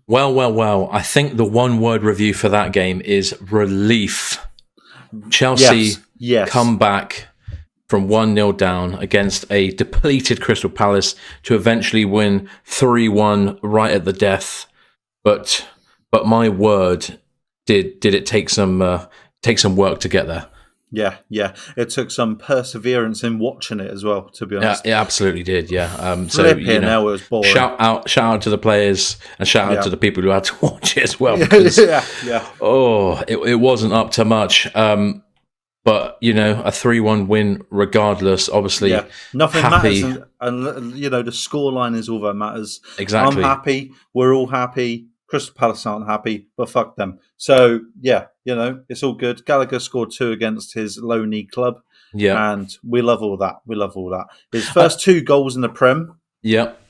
Well. I think the one-word review for that game is relief. Chelsea Yes. come back from 1-0 down against a depleted Crystal Palace to eventually win 3-1 right at the death. But my word, did it take some work to get there? Yeah. It took some perseverance in watching it as well, to be honest. Yeah, it absolutely did. Yeah. Flipping hell, it was boring. Shout out to the players and shout out to the people who had to watch it as well. Because, it wasn't up to much. But a 3-1 win, regardless. Obviously, nothing happy. matters, and the scoreline is all that matters. Exactly. I'm happy. We're all happy. Crystal Palace aren't happy, but fuck them. So it's all good. Gallagher scored 2 against his lonely club. Yeah, and we love all that. His first 2 goals in the Prem. Yep.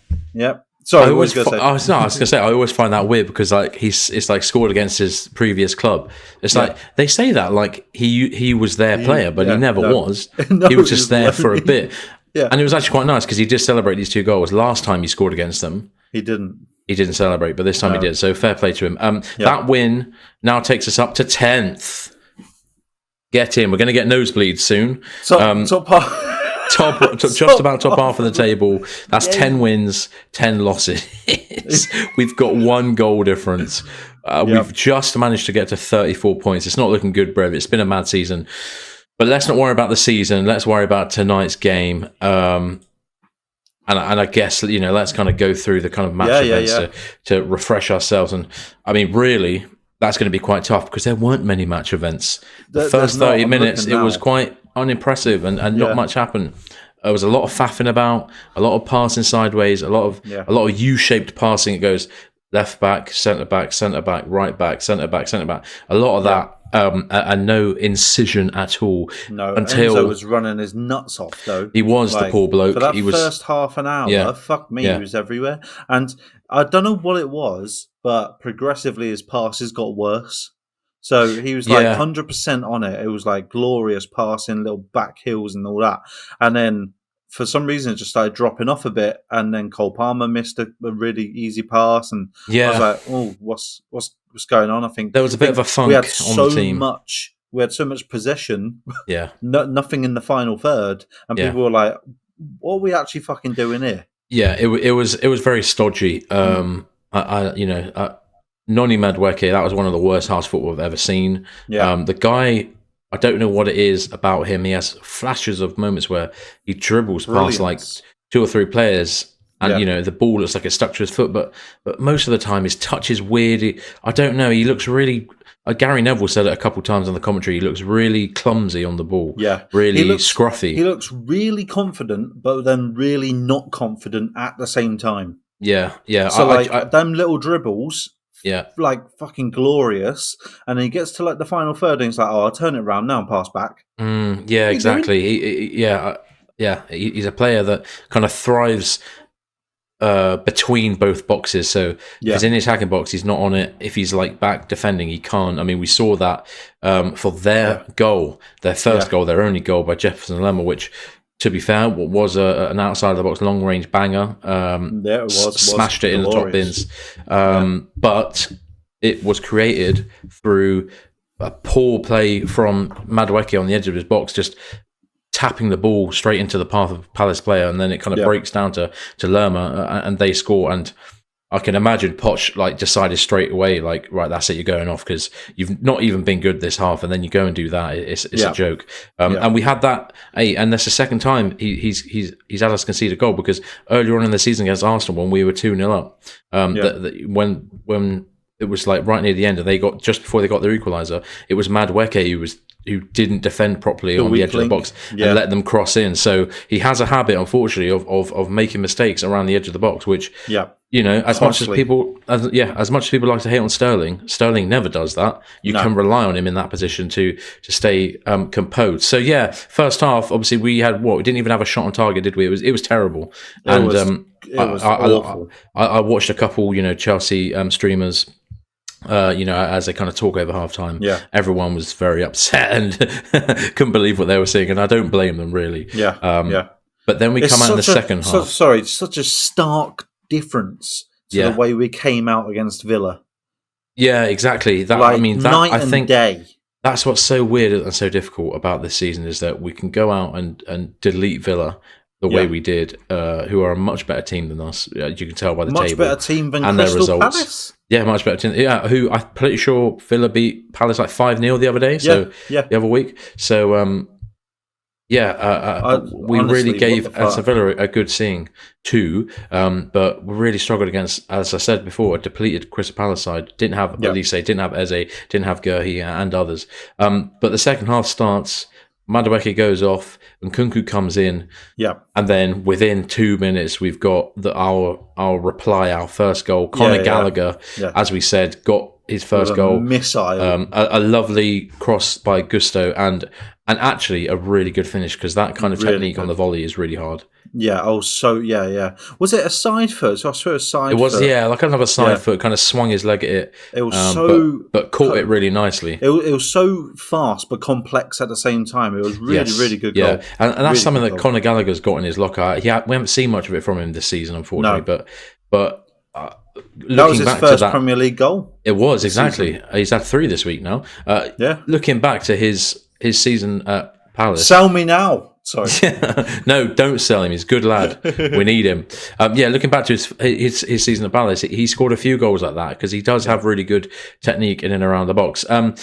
Sorry, I was going to say I always find that weird because it's like scored against his previous club. It's like they say that like he was their player, but he never was. No, he was just there for a bit. Yeah, and it was actually quite nice because he did celebrate these 2 goals. Last time he scored against them, he didn't. He didn't celebrate, but this time he did. So fair play to him. That win now takes us up to 10th. Get in. We're going to get nosebleeds soon. Top just about top half of the table. That's 10 wins, 10 losses. We've got 1 goal difference. We've just managed to get to 34 points. It's not looking good, Brev. It's been a mad season. But let's not worry about the season. Let's worry about tonight's game. And I guess, let's kind of go through the kind of match events to refresh ourselves. And I mean, really, that's going to be quite tough because there weren't many match events. The first 30 minutes, it was quite unimpressive and not much happened. There was a lot of faffing about, a lot of passing sideways, a lot of U-shaped passing. It goes left back, centre back, right back, centre back. A lot of that. And no incision at all. No, until Enzo was running his nuts off though. He was the poor bloke. For that he was, first half an hour, fuck me, he was everywhere. And I don't know what it was, but progressively his passes got worse. So he was 100% on it. It was like glorious passing, little back heels and all that. And then for some reason it just started dropping off a bit. And then Cole Palmer missed a really easy pass. And I was like, oh, what's going on? I think there was a bit of a funk on the team. We had so much possession. Yeah. Nothing in the final third. And people were like, what are we actually fucking doing here? Yeah, it was very stodgy. Noni Madueke, that was one of the worst halves football I've ever seen. Yeah. The guy, I don't know what it is about him. He has flashes of moments where he dribbles past like 2 or 3 players. And, the ball looks like it's stuck to his foot. But most of the time, his touch is weird. I don't know. He looks really... Gary Neville said it a couple of times on the commentary. He looks really clumsy on the ball. Yeah. Really scruffy. He looks really confident, but then really not confident at the same time. Yeah. So, them little dribbles... Yeah, like fucking glorious, and then he gets to like the final third, and he's like, "Oh, I'll turn it around now and pass back." Yeah, exactly. He's a player that kind of thrives between both boxes. So if he's in his attacking box, he's not on it. If he's like back defending, he can't. I mean, we saw that for their goal, their first goal, their only goal by Jefferson Lemmer, which, to be fair, was an outside of the box long range banger. It was smashed it in the top bins. But it was created through a poor play from Madueke on the edge of his box, just tapping the ball straight into the path of a Palace player, and then it kind of breaks down to Lerma, and they score. And I can imagine Poch like decided straight away, like, right, that's it, you're going off because you've not even been good this half, and then you go and do that. It's a joke. And we had that, and that's the second time he's had us concede a goal, because earlier on in the season against Arsenal, when we were 2-0 up, when it was like right near the end, and they got just before they got their equaliser, it was Madueke who didn't defend properly on the edge of the box and let them cross in. So he has a habit, unfortunately, of making mistakes around the edge of the box, which as much as people like to hate on Sterling never does that. You can rely on him in that position to stay composed. So first half, obviously we didn't even have a shot on target, did we? It was terrible. It was awful. I watched a couple Chelsea streamers, as they kind of talk over halftime. Everyone was very upset and couldn't believe what they were seeing, and I don't blame them really. But then we come out in the second half. Such a stark difference to the way we came out against Villa. Yeah, exactly. That like, I mean, that night I think and day. That's what's so weird and so difficult about this season is that we can go out and delete Villa the way we did, who are a much better team than us. You can tell by the table. Much better team than and Crystal their results. Palace. Yeah, much better team. Yeah, who I'm pretty sure Villa beat Palace like 5-0 the other day. So the other week. So we honestly, really gave Aston Villa a good seeing too, but we really struggled against, as I said before, a depleted Crystal Palace side. Didn't have Elise, didn't have Eze, didn't have Gurhi and others. But the second half starts. Madueke goes off and Nkunku comes in. Yeah. And then within 2 minutes, we've got our reply, our first goal. Conor Gallagher, as we said, got his first goal. Missile. A lovely cross by Gusto and actually a really good finish because that kind of technique on the volley is really hard. Yeah. Oh, so yeah. Was it a side foot? So I saw a side. It was, foot. Like another side foot. Kind of swung his leg at it. It was but caught it really nicely. It was so fast but complex at the same time. It was really good goal. Yeah, and that's really something that Conor Gallagher's got in his locker. We haven't seen much of it from him this season, unfortunately. No. But that was his first Premier League goal. It was exactly. He's had 3 this week now. Looking back to his season at Palace. Sell me now. Sorry. No, don't sell him. He's a good lad. We need him. Looking back to his season at Palace, he scored a few goals like that because he does have really good technique in and around the box. But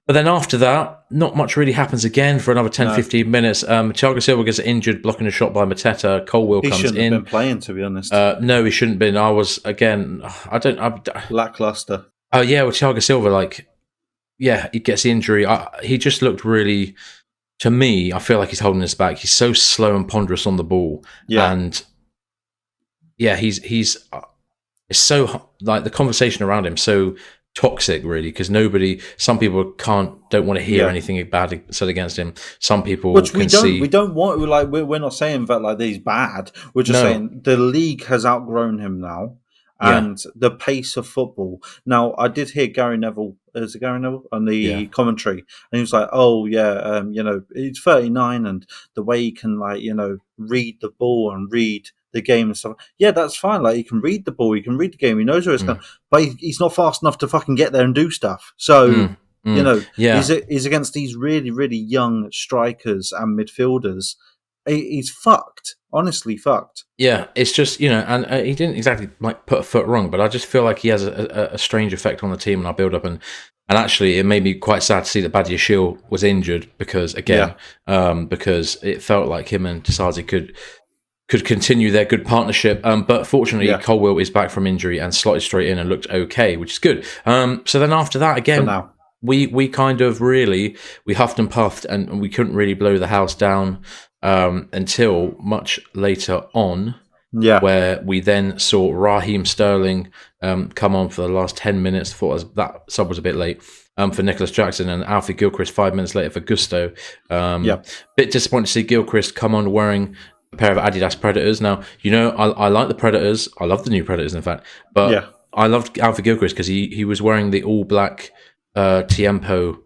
then after that, not much really happens again for another 10-15 minutes. Thiago Silva gets injured, blocking a shot by Mateta. Colwill comes in. He shouldn't have been playing, to be honest. No, he shouldn't have been. I was, again, lackluster. Oh, yeah, well, Thiago Silva, he gets the injury. He just looked really... To me, I feel like he's holding us back. He's so slow and ponderous on the ball, and he's so the conversation around him so toxic, really, because some people don't want to hear anything bad said against him. Some people we don't want we're not saying that he's bad. We're just saying the league has outgrown him now. And the pace of football. Now, I did hear Gary Neville on the commentary, and he was like, "Oh yeah, he's 39, and the way he can read the ball and read the game and stuff. Yeah, that's fine. He can read the ball, he can read the game, he knows where it's going, but he's not fast enough to fucking get there and do stuff. So he's against these really, really young strikers and midfielders. He's fucked. Honestly, fucked. Yeah, it's just, and he didn't exactly put a foot wrong, but I just feel like he has a strange effect on the team and our build up. And actually, it made me quite sad to see that Badia Shiel was injured because, because it felt like him and Tasazi could continue their good partnership. But fortunately, Colwill is back from injury and slotted straight in and looked okay, which is good. So then after that, again, we kind of really, we huffed and puffed and we couldn't really blow the house down. Until much later on, where we then saw Raheem Sterling come on for the last 10 minutes. Thought that sub was a bit late for Nicholas Jackson, and Alfie Gilchrist 5 minutes later for Gusto. Bit disappointed to see Gilchrist come on wearing a pair of Adidas Predators. Now, I like the Predators. I love the new Predators, in fact. But I loved Alfie Gilchrist because he was wearing the all-black Tiempo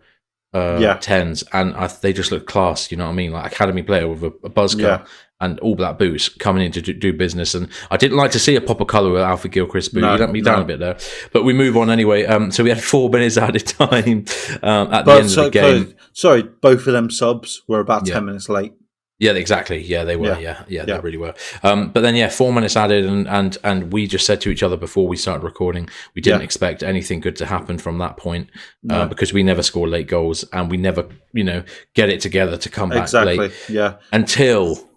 10s, and they just look class, you know what I mean? Like academy player with a buzz cut and all black boots coming in to do business. And I didn't like to see a pop of colour with Alfie Gilchrist boot. You let me down a bit there, but we move on anyway. So we had 4 minutes added time at the end of the game. Sorry, both of them subs were about 10 minutes late. Yeah, exactly. Yeah, they were. Yeah, they really were. But then, 4 minutes added, and we just said to each other before we started recording, we didn't expect anything good to happen from that point because we never score late goals and we never, get it together to come back late. Yeah. Until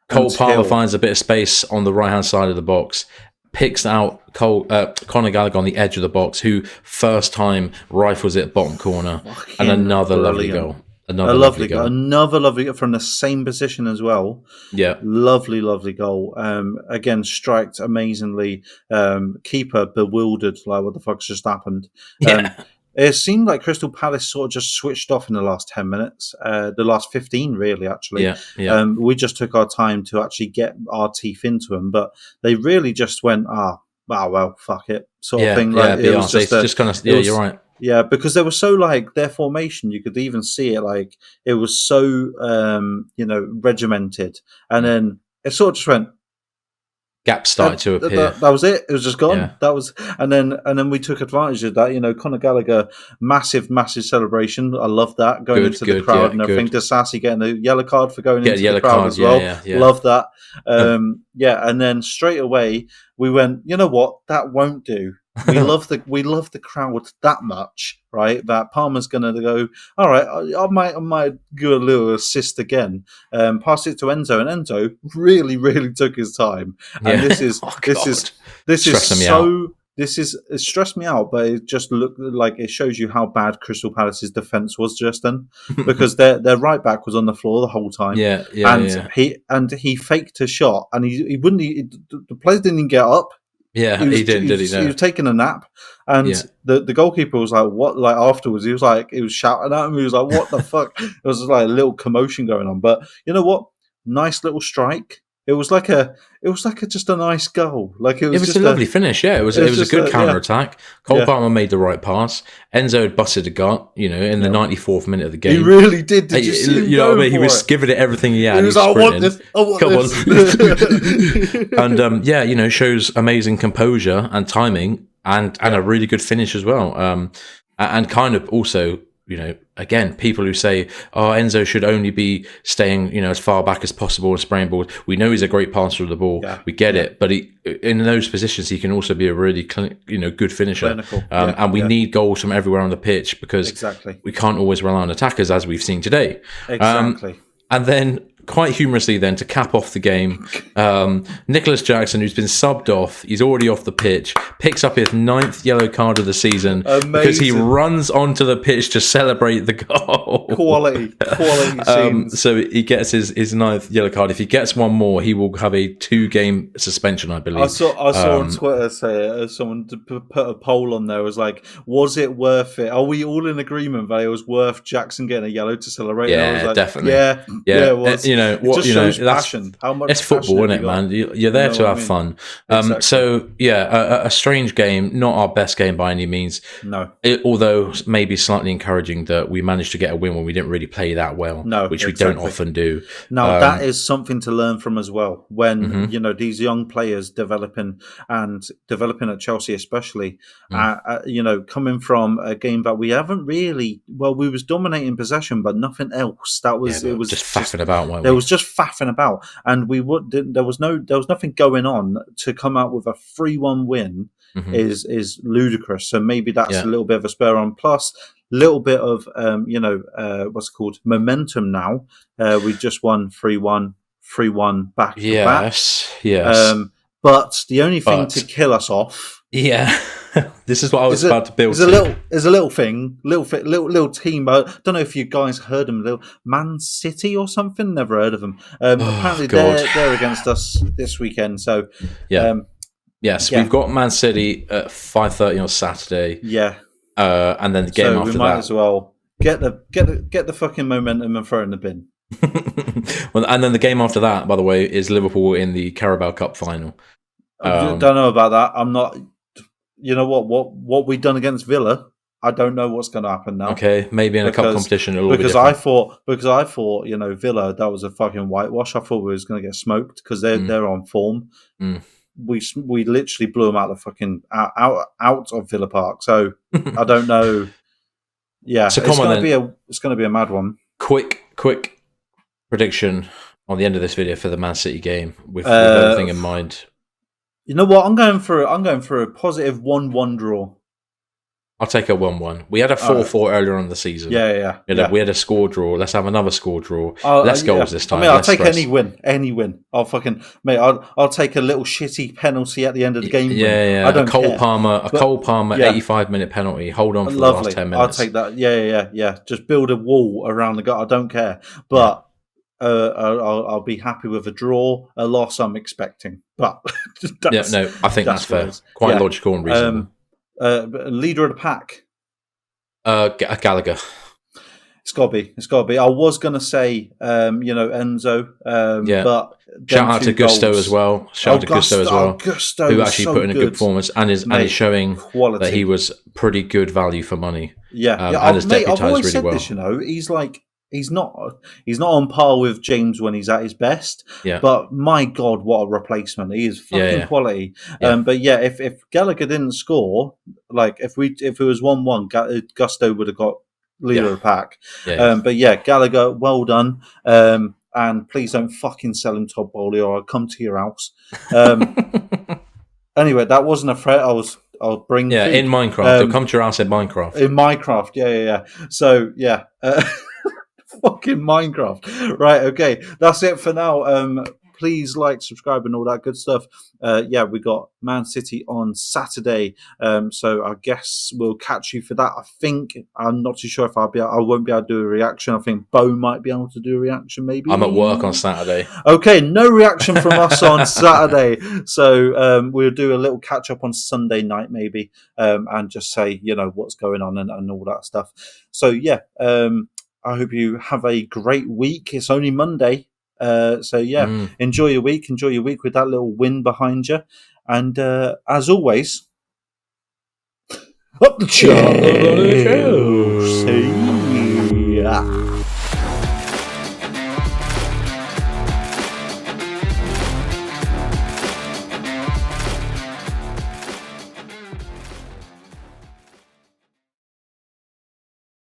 Cole Palmer finds a bit of space on the right hand side of the box, picks out Conor Gallagher on the edge of the box, who first time rifles it bottom corner, and another lovely goal. Another lovely goal from the same position as well. Yeah, lovely goal. Again, striked amazingly. Keeper bewildered, like what the fuck's just happened. It seemed like Crystal Palace sort of just switched off in the last 10 minutes, the last 15 really, actually. We just took our time to actually get our teeth into them, but they really just went, well, fuck it, sort of thing. It was just kind of, you're right. Yeah, because they were so their formation, you could even see it it was so regimented, and then it sort of just went Gaps started to appear. That was it. It was just gone. That was, and then we took advantage of that. Conor Gallagher, massive celebration. I love that, going into the crowd and everything. Disasi getting a yellow card for going into the crowd as well. Love that. And then straight away we went, you know what, that won't do. We love the crowd that much, right? That Palmer's gonna go, all right, I might do a little assist again. Pass it to Enzo, and Enzo really took his time. And this is it stressed me out, but it just looked like it shows you how bad Crystal Palace's defence was just then, because their right back was on the floor the whole time. He faked a shot, and he wouldn't. The players didn't even get up. Yeah, he didn't. Did he? No. He was taking a nap, and the goalkeeper was like, "What?" Like afterwards, he was shouting at him. He was like, "What the fuck?" There was like a little commotion going on. But you know what? Nice little strike. It was like just a nice goal. Like it was a lovely finish. Yeah, it was a good counter attack. Cole Palmer made the right pass. Enzo had busted a gut. In the 94th minute of the game, he really did. Did you see him what I mean? He was giving it everything he had. He was like, "I want this. I want this." And shows amazing composure and timing, and a really good finish as well. And kind of also, again, people who say, "Oh, Enzo should only be staying, as far back as possible and spraying balls." We know he's a great passer of the ball. Yeah. We get it, but in those positions, he can also be a really, good finisher. And we need goals from everywhere on the pitch, because we can't always rely on attackers, as we've seen today. Exactly. And then, quite humorously, then to cap off the game, Nicholas Jackson, who's been subbed off, he's already off the pitch, picks up his 9th yellow card of the season. Amazing. Because he runs onto the pitch to celebrate the goal. Quality scenes. So he gets his 9th yellow card. If he gets one more, he will have a 2-game suspension, I believe. I saw on Twitter someone put a poll on there. It was like, was it worth it? Are we all in agreement that it was worth Jackson getting a yellow to celebrate? Yeah, I was like, definitely. Yeah, it was. That's passion. How much it's football, isn't it, man? You're there to have fun. Exactly. So a strange game, not our best game by any means. No. Although maybe slightly encouraging that we managed to get a win when we didn't really play that well. No, which we don't often do. Now that is something to learn from as well. When these young players developing at Chelsea, especially, coming from a game that we haven't really. Well, we was dominating possession, but nothing else. It was just faffing about. There was just faffing about, and there was nothing going on. To come out with a 3-1 win is ludicrous. So maybe that's a little bit of a spur on. Plus, little bit of what's it called, momentum now. We just won 3-1 back to back. Yes. But the only thing to kill us off. Yeah. This is what I was about to build. There's a little team. I don't know if you guys heard them. Little Man City or something. Never heard of them. Apparently they're against us this weekend. So yes, we've got Man City at 5:30 on Saturday. Yeah, and then the game after that. So we might as well get the fucking momentum and throw it in the bin. Well, and then the game after that, by the way, is Liverpool in the Carabao Cup final. I don't know about that. I'm not. You know what we done against Villa? I don't know what's going to happen now. Okay, maybe in a cup competition a little bit different. Because I thought Villa, that was a fucking whitewash. I thought we was going to get smoked because they're on form. We literally blew them out of fucking out of Villa Park. So I don't know. Yeah, so it's going to be a mad one. Quick prediction on the end of this video for the Man City game with everything in mind. You know what? I'm going for a positive 1-1 draw. I'll take a 1-1. We had a 4-4 earlier on in the season. Yeah. We had a score draw. Let's have another score draw. Less goals this time. I mean, I'll take any win. I'll take a little shitty penalty at the end of the game. Yeah. I don't care. Cole Palmer 85-minute penalty. Hold on for the last 10 minutes. I'll take that. Yeah. Just build a wall around the goal. I don't care. But I'll be happy with a draw. A loss I'm expecting. But I think that's fair. Quite logical and reasonable. Leader of the pack, Gallagher. It's got to be. I was going to say, Enzo. But shout out to Gusto as well. Gusto, who actually put in a good performance and is showing quality. That he was pretty good value for money. And has deputised really well. This, he's like he's not on par with James when he's at his best. Yeah. But my God, what a replacement! He is fucking quality. Yeah. But yeah, if Gallagher didn't score, like if it was 1-1, Gusto would have got leader of the pack. But yeah, Gallagher, well done. And please don't fucking sell him Todd Bowley, or I'll come to your house. Anyway, that wasn't a threat. I'll bring food. In Minecraft. He'll come to your house in Minecraft. In Minecraft, yeah. So yeah, fucking Minecraft. Right, okay, that's it for now. Please like, subscribe, and all that good stuff. We got Man City on Saturday, so I guess we'll catch you for that. I'm not too sure if I won't be able to do a reaction. I think Bo might be able to do a reaction, maybe. I'm at work on Saturday. Okay, no reaction from us on Saturday. So we'll do a little catch up on Sunday night, maybe, and just say, what's going on and all that stuff. So yeah, I hope you have a great week. It's only Monday. Enjoy your week with that little win behind you, and as always, up the show. See ya.